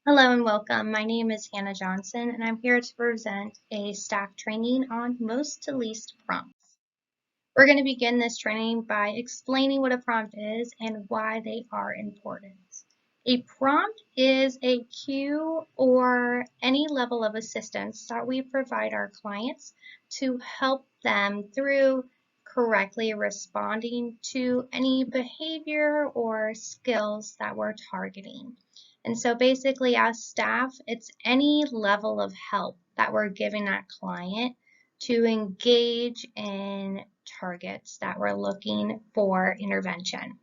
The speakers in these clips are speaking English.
Hello and welcome. My name is Hannah Johnson, and I'm here to present a staff training on most to least prompts. We're going to begin this training by explaining what a prompt is and why they are important. A prompt is a cue or any level of assistance that we provide our clients to help them through correctly responding to any behavior or skills that we're targeting. And so basically as staff, it's any level of help that we're giving that client to engage in targets that we're looking for intervention.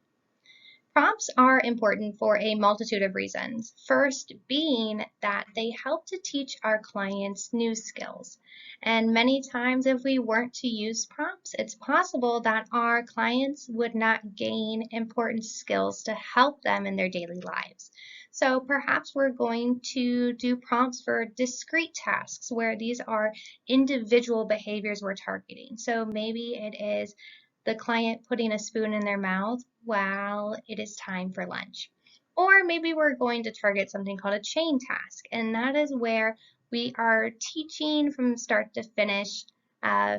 Prompts are important for a multitude of reasons. First being that they help to teach our clients new skills. And many times if we weren't to use prompts, it's possible that our clients would not gain important skills to help them in their daily lives. So perhaps we're going to do prompts for discrete tasks where these are individual behaviors we're targeting. So maybe it is the client putting a spoon in their mouth while it is time for lunch. Or maybe we're going to target something called a chain task, and that is where we are teaching from start to finish an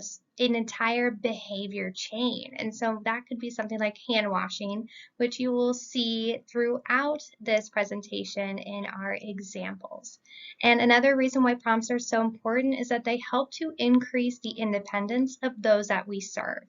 entire behavior chain. And so that could be something like hand washing, which you will see throughout this presentation in our examples. And another reason why prompts are so important is that they help to increase the independence of those that we serve.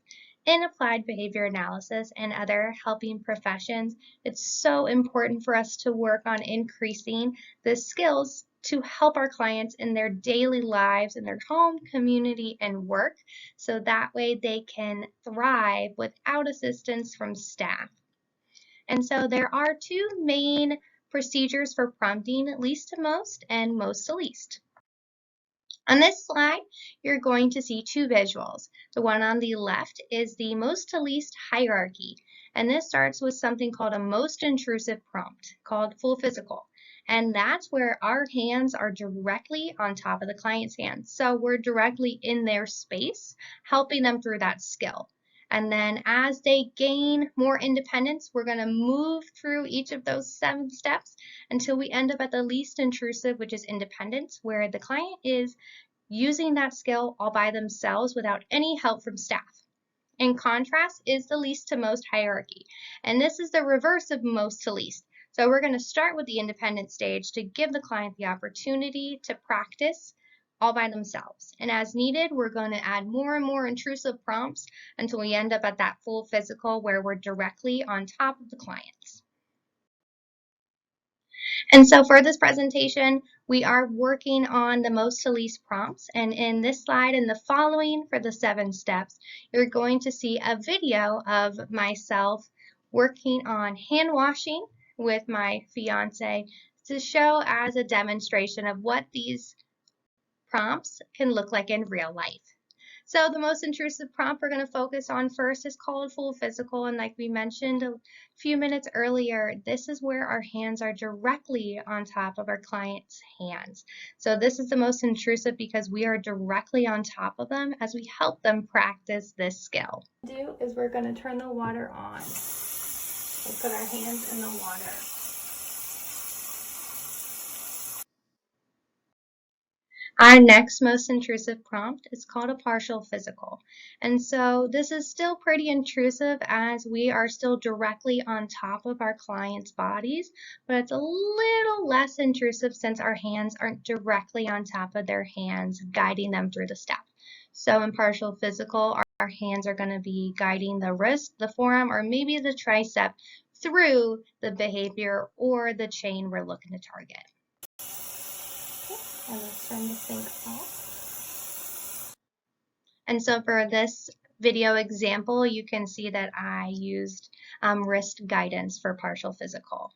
In applied behavior analysis and other helping professions, it's so important for us to work on increasing the skills to help our clients in their daily lives, in their home, community, and work, so that way they can thrive without assistance from staff. And so there are two main procedures for prompting, least to most and most to least. On this slide, you're going to see two visuals. The one on the left is the most to least hierarchy, and this starts with something called a most intrusive prompt, called full physical. And that's where our hands are directly on top of the client's hands. So we're directly in their space, helping them through that skill. And then as they gain more independence, we're going to move through each of those 7 steps until we end up at the least intrusive, which is independence, where the client is using that skill all by themselves without any help from staff. In contrast is the least to most hierarchy, and this is the reverse of most to least. So we're going to start with the independent stage to give the client the opportunity to practice all by themselves. And as needed, we're going to add more and more intrusive prompts until we end up at that full physical where we're directly on top of the clients. And so for this presentation, we are working on the most to least prompts. And in this slide and the following for the 7 steps, you're going to see a video of myself working on hand washing with my fiance to show as a demonstration of what these prompts can look like in real life. So the most intrusive prompt we're going to focus on first is called full physical, and like we mentioned a few minutes earlier, this is where our hands are directly on top of our client's hands. So this is the most intrusive because we are directly on top of them as we help them practice this skill. What we'll do is we're going to turn the water on. We'll put our hands in the water. Our next most intrusive prompt is called a partial physical. And so this is still pretty intrusive as we are still directly on top of our clients' bodies, but it's a little less intrusive since our hands aren't directly on top of their hands, guiding them through the step. So in partial physical, our hands are going to be guiding the wrist, the forearm, or maybe the tricep through the behavior or the chain we're looking to target. And let's turn the sink off. And so for this video example, you can see that I used wrist guidance for partial physical.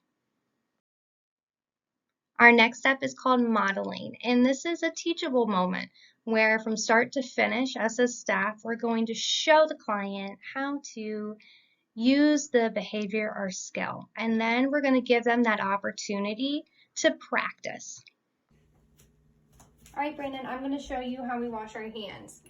Our next step is called modeling, and this is a teachable moment where from start to finish, as a staff, we're going to show the client how to use the behavior or skill, and then we're going to give them that opportunity to practice. All right, Brandon, I'm going to show you how we wash our hands.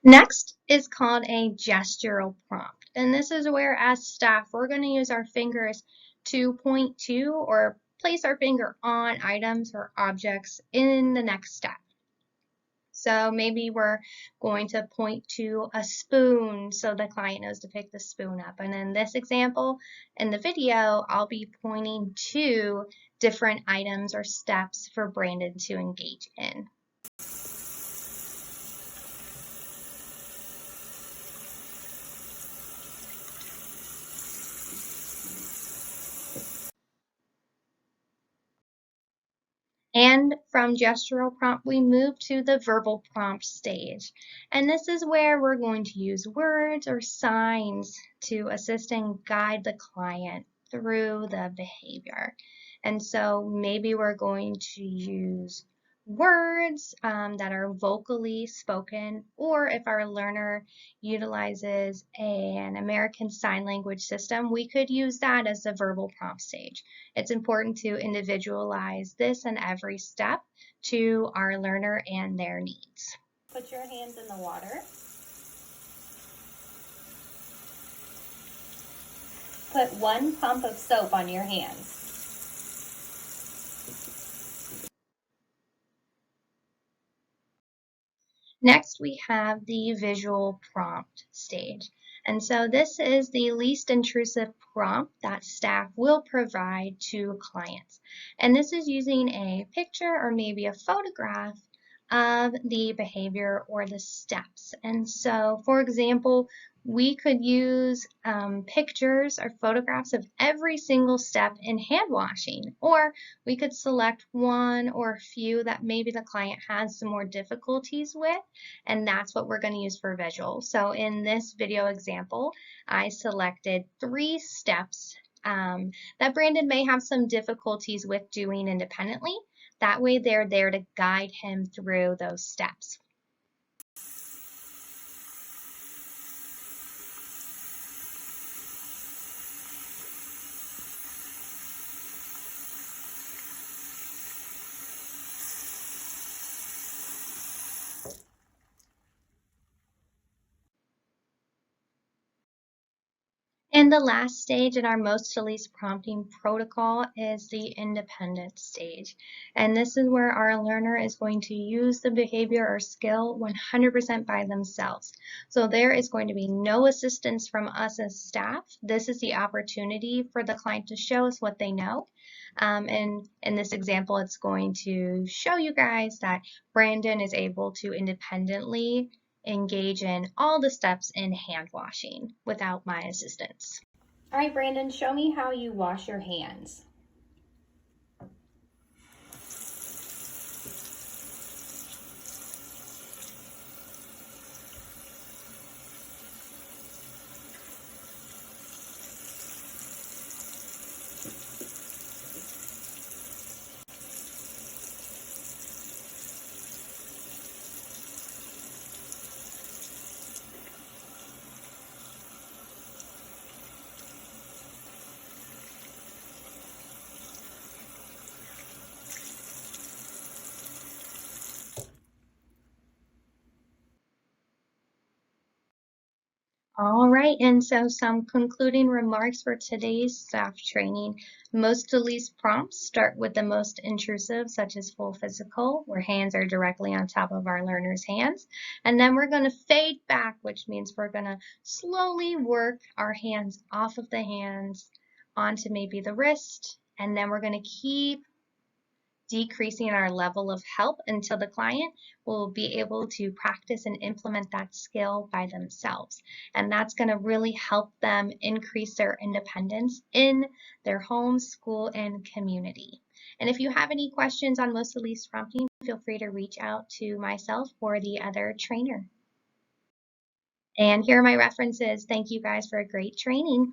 Next is called a gestural prompt. And this is where, as staff, we're going to use our fingers to point to or place our finger on items or objects in the next step. So maybe we're going to point to a spoon so the client knows to pick the spoon up. And in this example, in the video, I'll be pointing to different items or steps for Brandon to engage in. And from gestural prompt, we move to the verbal prompt stage. And this is where we're going to use words or signs to assist and guide the client through the behavior. And so maybe we're going to use words that are vocally spoken, or if our learner utilizes an American Sign Language system, we could use that as the verbal prompt stage. It's important to individualize this and every step to our learner and their needs. Put your hands in the water. Put 1 pump of soap on your hands. Next, we have the visual prompt stage. And so this is the least intrusive prompt that staff will provide to clients. And this is using a picture or maybe a photograph of the behavior or the steps. And so, for example, we could use pictures or photographs of every single step in hand washing, or we could select one or a few that maybe the client has some more difficulties with, and that's what we're going to use for visual. So in this video example, I selected 3 steps that Brandon may have some difficulties with doing independently. That way they're there to guide him through those steps. And the last stage in our most to least prompting protocol is the independent stage. And this is where our learner is going to use the behavior or skill 100% by themselves. So there is going to be no assistance from us as staff. This is the opportunity for the client to show us what they know. And in this example, it's going to show you guys that Brandon is able to independently engage in all the steps in hand washing without my assistance. All right, Brandon, show me how you wash your hands. All right, and so some concluding remarks for today's staff training. Most to least prompts start with the most intrusive, such as full physical, where hands are directly on top of our learner's hands. And then we're going to fade back, which means we're going to slowly work our hands off of the hands onto maybe the wrist, and then we're going to keep decreasing our level of help until the client will be able to practice and implement that skill by themselves. And that's going to really help them increase their independence in their home, school, and community. And if you have any questions on most to least prompting, feel free to reach out to myself or the other trainer. And here are my references. Thank you guys for a great training.